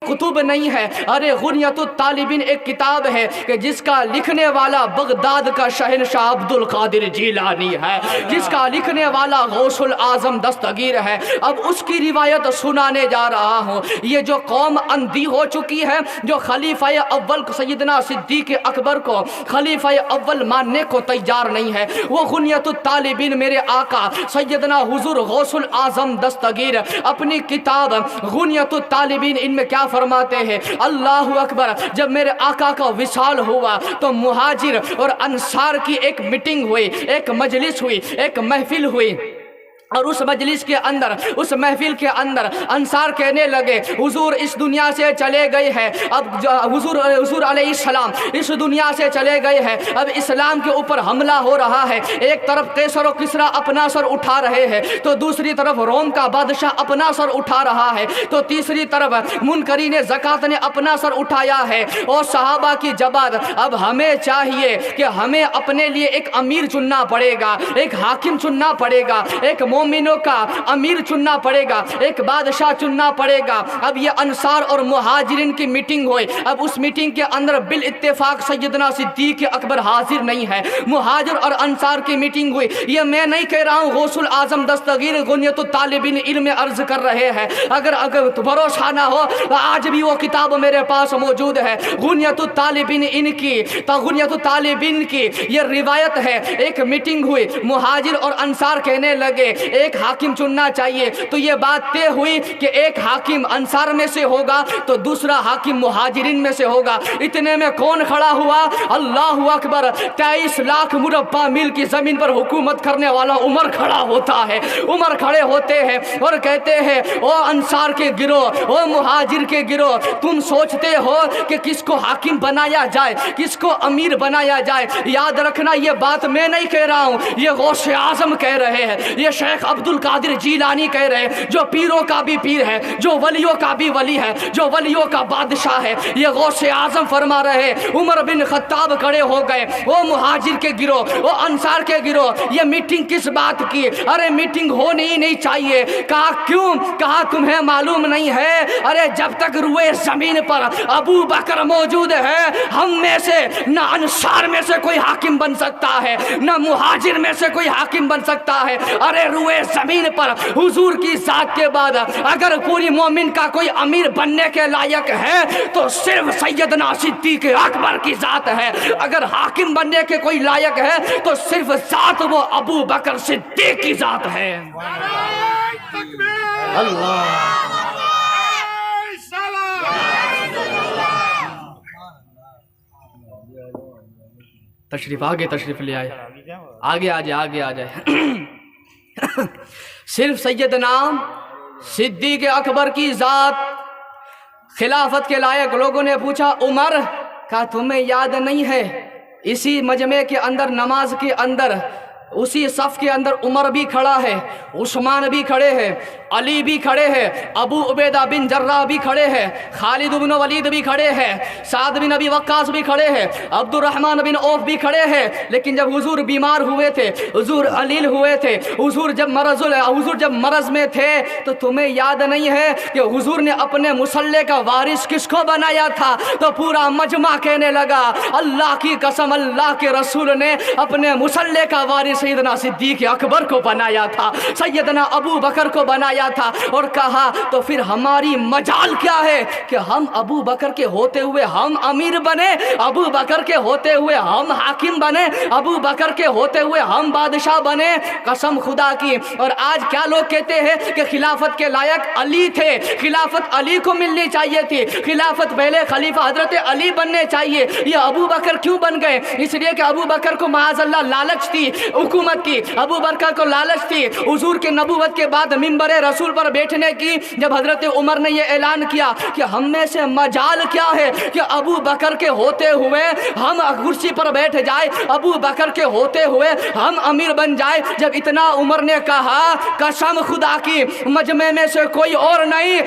कुतुब नहीं है, अरे गुनियतुत तालिबिन एक किताब है कि जिसका लिखने वाला बगदाद का शहनशाह अब्दुल कादिर जीलानी है, जिसका लिखने वाला गौसुल आजम दस्तगीर है। अब उसकी रिवायत सुनाने जा रहा हूँ। ये जो कौम अंधी हो चुकी है, जो खलीफा अव्वल सैयदना सिद्दीक अकबर को खलीफा अव्वल मानने को तैयार नहीं है, वो गुनियतुत तालिबिन मेरे आका सैयदना हुजूर गौसुल आजम दस्तगीर अपनी किताब गुनियतुत तालिबिन इनमें क्या फरमाते हैं, अल्लाह अकबर। जब मेरे आका का विसाल हुआ तो मुहाजिर और अंसार की एक मीटिंग हुई, एक मजलिस हुई, एक महफिल हुई। और उस मजलिस के अंदर, उस महफिल के अंदर अंसार कहने लगे हुजूर इस दुनिया से चले गए हैं, अब हुजूर अलैहिस्सलाम इस दुनिया से चले गए हैं, अब इस्लाम के ऊपर हमला हो रहा है। एक तरफ कैसर और किसरा अपना सर उठा रहे हैं, तो दूसरी तरफ रोम का बादशाह अपना सर उठा रहा है, तो तीसरी तरफ मुनकरीन ज़कात ने अपना सर उठाया है। और सहाबा की जबात, अब हमें चाहिए कि हमें अपने लिए एक अमीर चुनना पड़ेगा, एक हाकिम चुनना पड़ेगा, एक मोमिनों का अमीर चुनना पड़ेगा, एक बादशाह चुनना पड़ेगा। अब ये अंसार और मुहाजिरिन की मीटिंग हुई। अब उस मीटिंग के अंदर बिल इत्तेफाक सैयदना सिद्दीक अकबर हाजिर नहीं है, मुहाजिर और अंसार की मीटिंग हुई। ये मैं नहीं कह रहा हूँ, गौसुल आजम दस्तगीर गुनियतुत तालिबिन इल्म अर्ज कर रहे हैं। अगर भरोसा ना हो तो आज भी वो किताब मेरे पास मौजूद है, गुनियतुत तालिबिन इनकी, तो गुनियतुत तालिबिन की ये रिवायत है। एक मीटिंग हुई, मुहाजिर और अंसार कहने लगे एक हाकिम चुनना चाहिए, तो ये बात तय हुई कि एक हाकिम अंसार में से होगा तो दूसरा हाकिम मुहाजिरिन में से होगा। इतने में कौन खड़ा हुआ, अल्लाह अकबर, 23 लाख मुरब्बा मील की जमीन पर हुकूमत करने वाला उमर खड़ा होता है। उमर खड़े होते हैं और कहते हैं ओ अंसार के गिरोह, ओ मुहाजिर के गिरोह, तुम सोचते हो कि किसको हाकिम बनाया जाए, किसको अमीर बनाया जाए। याद रखना ये बात मैं नहीं कह रहा हूँ, ये गौस आजम कह रहे हैं, ये शेख अब्दुल कादिर जीलानी कह रहे हैं, जो पीरों का भी पीर है, जो वलियों का भी वली है, जो वलियों का बादशाह है। ये गौसे आजम फरमा रहे। उमर बिन खत्ताब खड़े हो गए, वो मुहाजिर के गिरोह, वो अंसार के गिरोह, ये मीटिंग किस बात की, अरे मीटिंग होनी ही नहीं चाहिए। कहा क्यों, कहा तुम्हें मालूम नहीं है, अरे जब तक रुए जमीन पर अबू बकर मौजूद है, हम में से न अंसार में से कोई हाकिम बन सकता है, न मुहाजिर में से कोई हाकिम बन सकता है। अरे रुए जमीन पर हुजूर की जात के बाद अगर पूरी मोमिन का कोई अमीर बनने के लायक है तो सिर्फ सैयदना सिद्दीक अकबर की जात है। अगर हाकिम बनने के कोई लायक है तो सिर्फ जात वो अबू बकर सिद्दीक की जात है। अल्लाह तशरीफ आगे तशरीफ ले आए, आगे आ जाए, आगे आ जाए। सिर्फ सैयदना सिद्दीक अकबर की जात खिलाफत के लायक। लोगों ने पूछा उमर, क्या तुम्हें याद नहीं है इसी मजमे के अंदर, नमाज के अंदर, उसी सफ के अंदर उमर भी खड़ा है, उस्मान भी खड़े हैं, अली भी खड़े हैं, अबू उबैदा बिन जर्राह भी खड़े हैं, खालिद बिन वलीद भी खड़े हैं, साद बिन अबी वक्कास भी खड़े हैं, अब्दुर्रहमान बिन औफ भी खड़े हैं। लेकिन जब हुजूर बीमार हुए थे, हुजूर अलील हुए थे, हुजूर जब मरज में थे, तो तुम्हें याद नहीं है कि हुजूर ने अपने मुसल्ले का वारिस किसको बनाया था? तो पूरा मजमा कहने लगा अल्लाह की कसम, अल्लाह के रसूल ने अपने मुसल्ले का वारिस सैयदना सिद्दीक अकबर को बनाया था, सैयदना अबू बकर को बनाया था। और कहा तो फिर हमारी मजाल क्या है कि हम अबू बकर के होते हुए हम अमीर बने, अबू बकर के होते हुए हम हाकिम बने, अबू बकर के होते हुए हम बादशाह बने। कसम खुदा की। और आज क्या लोग कहते हैं कि खिलाफत के लायक अली थे, खिलाफत अली को मिलनी चाहिए थी, खिलाफत पहले खलीफा हजरत अली बनने चाहिए। ये अबू बकर क्यों बन गए? इसलिए कि अबू बकर को माज़अल्लाह लालच थी, हुकूमत की, अबू बकर को लालच थी हुजूर के नबूवत के बाद मिंबर रसूल पर बैठने की। जब हजरत उमर ने यह ऐलान किया कि हम में से मजाल क्या है कि अबू बकर के होते हुए हम कुर्सी पर बैठ जाए, अबू बकर के होते हुए हम अमीर बन जाए। जब इतना उमर ने कहा, कसम खुदा की मजमे में से कोई और नहीं,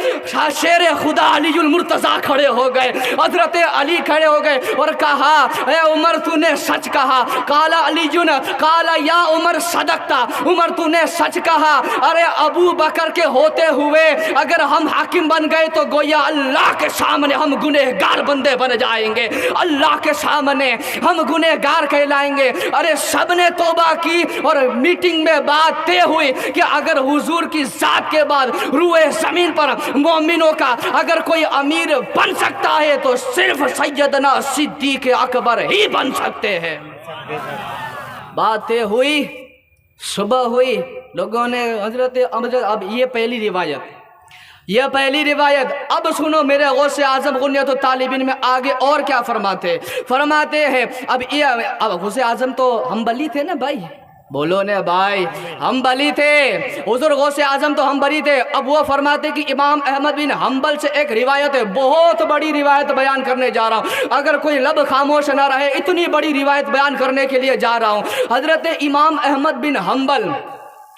शेर खुदा अलीउल मुर्तज़ा खड़े हो गए, हजरत अली खड़े हो गए और कहा, ए उमर तूने सच कहा। काला अलीजुन काला या उमर सदकता, उमर तूने सच कहा। अरे अबू बकर के होते हुए अगर हम हाकिम बन गए तो गोया अल्लाह के सामने हम गुनहगार बंदे बन जाएंगे, अल्लाह के सामने हम गुनहगार कहलाएंगे। अरे सब ने तौबा की और मीटिंग में बात तय हुई कि अगर हुजूर की जात के बाद रूए जमीन पर मोमिनों का अगर कोई अमीर बन सकता है तो सिर्फ सैयदना सिद्दीक अकबर ही बन सकते हैं। बात तय हुई, सुबह हुई, लोगों ने हजरत अब ये पहली रिवायत। अब सुनो मेरे गौसे आजम गुनियत तालिबिन में आगे और क्या फरमाते हैं। अब गौसे आजम तो हम्बली थे ना भाई, बोलो ने भाई, हम्बली थे। हुजूर गौसे आजम तो हम्बली थे। अब वो फरमाते कि इमाम अहमद बिन हम्बल से एक रिवायत है, बहुत बड़ी रिवायत बयान करने जा रहा हूँ, अगर कोई लब खामोश ना रहे, इतनी बड़ी रिवायत बयान करने के लिए जा रहा हूँ। हजरत इमाम अहमद बिन हम्बल,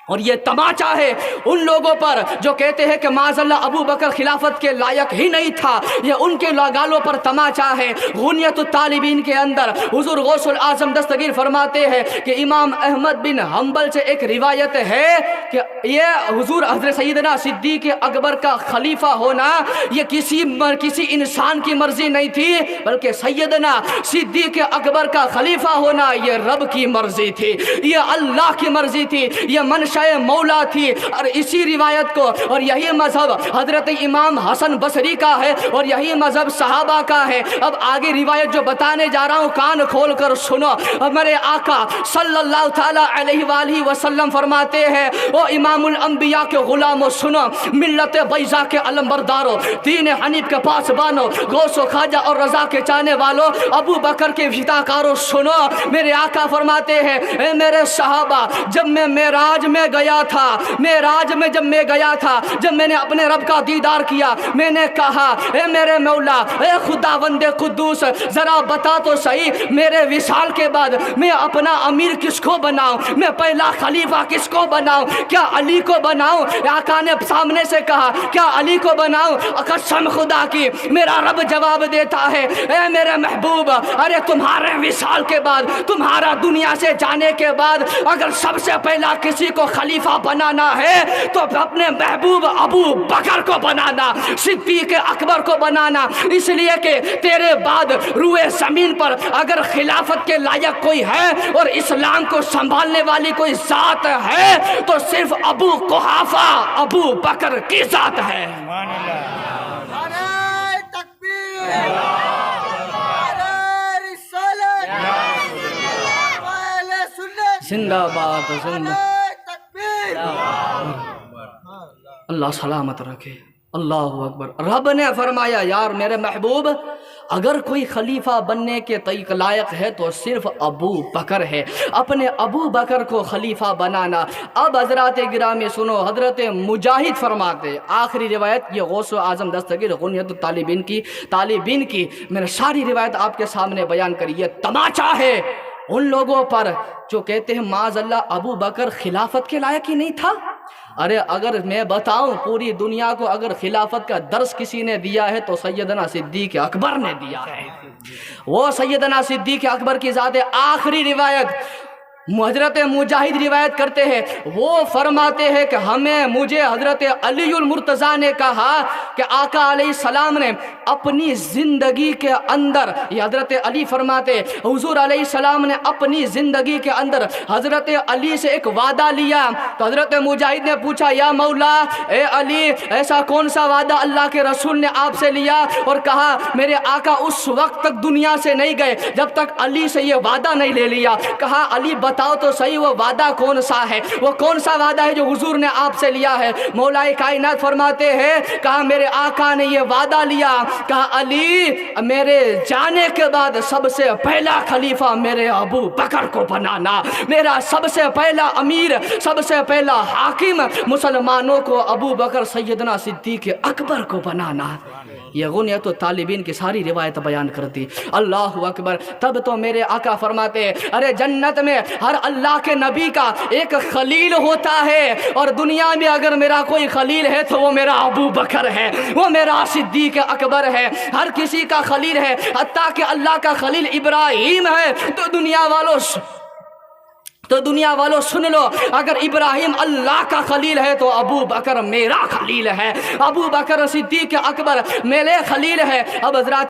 और ये तमाचा है उन लोगों पर जो कहते हैं कि माज़अल्लाह अबू बकर खिलाफत के लायक ही नहीं था, ये उनके गालों पर तमाचा है। गुनियत तालिबीन के अंदर हुजूर गौसुल आज़म दस्तगीर फरमाते हैं कि इमाम अहमद बिन हम्बल से एक रिवायत है कि ये हुजूर हज़रत सैयदना सिद्दीक़ अकबर का खलीफा होना ये किसी इंसान की मर्जी नहीं थी, बल्कि सैयदना सिद्दीक़ अकबर का खलीफा होना ये रब की मर्जी थी, ये अल्लाह की मर्जी थी, ये मनशा मौला थी। और इसी रिवायत को और यही मजहब हजरत इमाम हसन बसरी का है और यही मजहब सहाबा का है। अब आगे रिवायत जो बताने जा रहा हूँ कान खोल कर सुनो। हमारे आका सल्लल्लाहु ताला अलैहि वसल्लम फरमाते हैं, ओ इमामुल अंबिया के गुलामों सुनो, मिल्लत बैज़ा के अलमबरदारो, दीन हनीफ के पासबानो, गौसो खाजा और रजा के चाहने वालों, अबू बकर के फिदाकारों सुनो। मेरे आका फरमाते हैं, ए मेरे सहाबा, जब मैं मेराज में गया था, मेराज में जब मैं गया था, जब मैंने अपने रब का दीदार किया, मैंने कहा, ए मेरे मौला, ए खुदावंदे कुद्दूस, जरा बता तो सही मेरे विशाल के बाद मैं अपना अमीर किसको बनाऊं, मैं पहला खलीफा किसको बनाऊं, क्या अली को बनाऊं? आका ने सामने से कहा, क्या अली को बनाऊं? कसम खुदा की मेरा रब जवाब देता है, ए मेरे महबूब, अरे तुम्हारे विशाल के बाद, तुम्हारा दुनिया से जाने के बाद अगर सबसे पहला किसी को खलीफा बनाना है तो अपने महबूब अबू बकर को बनाना, सिद्दीक़ अकबर को बनाना, इसलिए कि तेरे बाद रूए जमीन पर अगर खिलाफत के लायक कोई है और इस्लाम को संभालने वाली कोई जात है तो सिर्फ अबू कुहाफा अबू बकर की जात है। जिंदाबाद जिंदाबाद, अल्लाह सलामत रखे, अल्लाह अकबर। रब ने फरमाया, यार मेरे महबूब, अगर कोई खलीफा बनने के तरीक़ लायक है तो सिर्फ अबू बकर है, अपने अबू बकर को खलीफा बनाना। अब हजरत गिरामी सुनो, हजरत मुजाहिद फरमाते, आखिरी रिवायत ये गौस आज़म दस्तगीर गुनियत तालिबीन की मैंने सारी रिवायत आपके सामने बयान करी। ये तमाचा है उन लोगों पर जो कहते हैं माज़अल्लाह अबू बकर खिलाफत के लायक ही नहीं था। अरे अगर मैं बताऊं पूरी दुनिया को अगर खिलाफत का दर्स किसी ने दिया है तो सैयदना सिद्दीक़ अकबर ने दिया है। वो सैयदना सिद्दीक़ अकबर की ज़ात आखिरी रिवायत हजरत मुजाहिद रिवायत करते हैं, वो फरमाते हैं कि मुझे हजरत अलीउल मुर्तज़ा ने कहा कि आका अलैहिस्सलाम ने अपनी ज़िंदगी के अंदर, ये हजरत अली फरमाते, हुजूर अलैहिस्सलाम ने अपनी ज़िंदगी के अंदर हजरत अली से एक वादा लिया। तो हजरत मुजाहिद ने पूछा, या मौला, ए अली, ऐसा कौन सा वादा अल्लाह के रसूल ने आपसे लिया? और कहा, मेरे आका उस वक्त तक दुनिया से नहीं गए जब तक अली से ये वादा नहीं ले लिया। कहा, अली بتاؤ تو صحیح وہ وعدہ کون سا ہے، وہ کون سا وعدہ ہے جو حضور نے آپ سے لیا ہے؟ مولا کائنات فرماتے ہیں کہا میرے آقا نے یہ وعدہ لیا، کہا علی میرے جانے کے بعد سب سے پہلا خلیفہ میرے ابو بکر کو بنانا، میرا سب سے پہلا امیر، سب سے پہلا حاکم مسلمانوں کو ابو بکر سیدنا صدیق اکبر کو بنانا۔ یہ غنیت الطالبین کی ساری روایت بیان کرتی۔ اللہ اکبر۔ تب تو میرے آقا فرماتے ارے جنت میں ہر اللہ کے نبی کا ایک خلیل ہوتا ہے، اور دنیا میں اگر میرا کوئی خلیل ہے تو وہ میرا ابو بکر ہے، وہ میرا صدیق اکبر ہے، ہر کسی کا خلیل ہے، حتیٰ کہ اللہ کا خلیل ابراہیم ہے۔ تو دنیا والوں سن لو، اگر ابراہیم اللہ کا خلیل ہے تو ابو بکر میرا خلیل ہے، ابو بکر صدیق اکبر میرے خلیل ہے۔ اب حضرات